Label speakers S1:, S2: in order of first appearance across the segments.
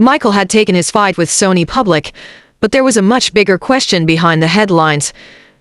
S1: Michael had taken his fight with Sony public, but there was a much bigger question behind the headlines.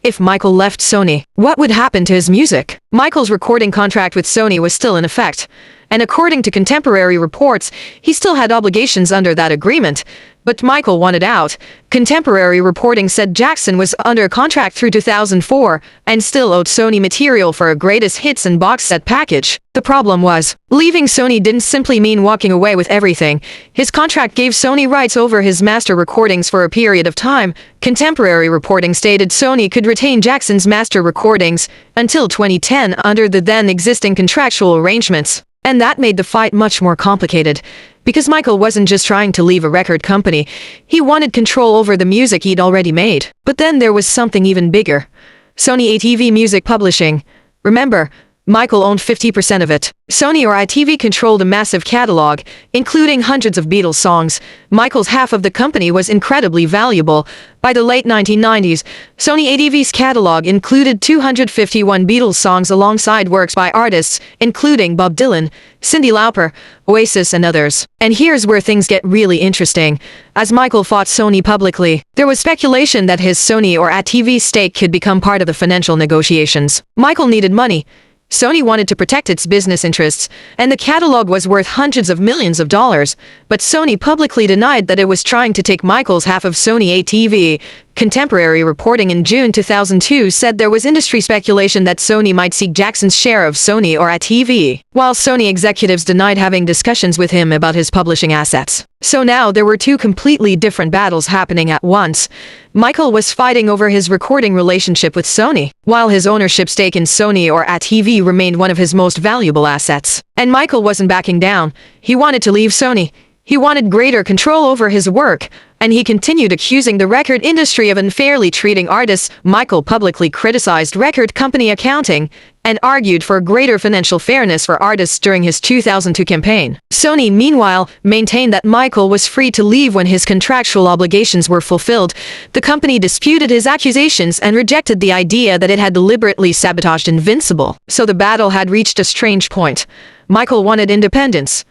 S1: If Michael left Sony, what would happen to his music? Michael's recording contract with Sony was still in effect, and according to contemporary reports, he still had obligations under that agreement. But Michael wanted out. Contemporary reporting said Jackson was under contract through 2004 and still owed Sony material for a greatest hits and box set package. The problem was, leaving Sony didn't simply mean walking away with everything. His contract gave Sony rights over his master recordings for a period of time. Contemporary reporting stated Sony could retain Jackson's master recordings until 2010 under the then existing contractual arrangements. And that made the fight much more complicated, because Michael wasn't just trying to leave a record company, he wanted control over the music he'd already made. But then there was something even bigger. Sony ATV Music Publishing. Remember, Michael owned 50% of it. Sony or ATV controlled a massive catalog, including hundreds of Beatles songs. Michael's half of the company was incredibly valuable. By the late 1990s, Sony ATV's catalog included 251 Beatles songs alongside works by artists, including Bob Dylan, Cyndi Lauper, Oasis, and others. And here's where things get really interesting. As Michael fought Sony publicly, there was speculation that his Sony or ATV stake could become part of the financial negotiations. Michael needed money. Sony wanted to protect its business interests, and the catalog was worth hundreds of millions of dollars, but Sony publicly denied that it was trying to take Michael's half of Sony ATV. Contemporary reporting in June 2002 said there was industry speculation that Sony might seek Jackson's share of Sony or ATV, while Sony executives denied having discussions with him about his publishing assets. So now there were two completely different battles happening at once. Michael was fighting over his recording relationship with Sony, while his ownership stake in Sony or ATV remained one of his most valuable assets. And Michael wasn't backing down. He wanted to leave Sony. He wanted greater control over his work, and he continued accusing the record industry of unfairly treating artists. Michael publicly criticized record company accounting and argued for greater financial fairness for artists during his 2002 campaign. Sony, meanwhile, maintained that Michael was free to leave when his contractual obligations were fulfilled. The company disputed his accusations and rejected the idea that it had deliberately sabotaged Invincible. So the battle had reached a strange point. Michael wanted independence.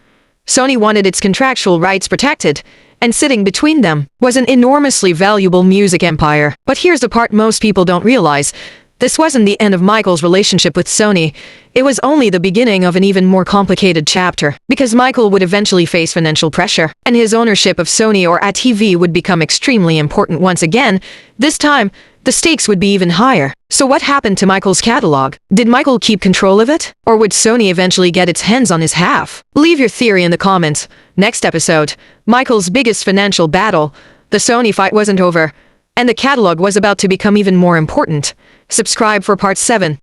S1: Sony wanted its contractual rights protected, and sitting between them was an enormously valuable music empire. But here's the part most people don't realize. This wasn't the end of Michael's relationship with Sony. It was only the beginning of an even more complicated chapter, because Michael would eventually face financial pressure, and his ownership of Sony or ATV would become extremely important once again. This time, the stakes would be even higher. So what happened to Michael's catalog? Did Michael keep control of it? Or would Sony eventually get its hands on his half? Leave your theory in the comments. Next episode, Michael's biggest financial battle. The Sony fight wasn't over, and the catalog was about to become even more important. Subscribe for part 7.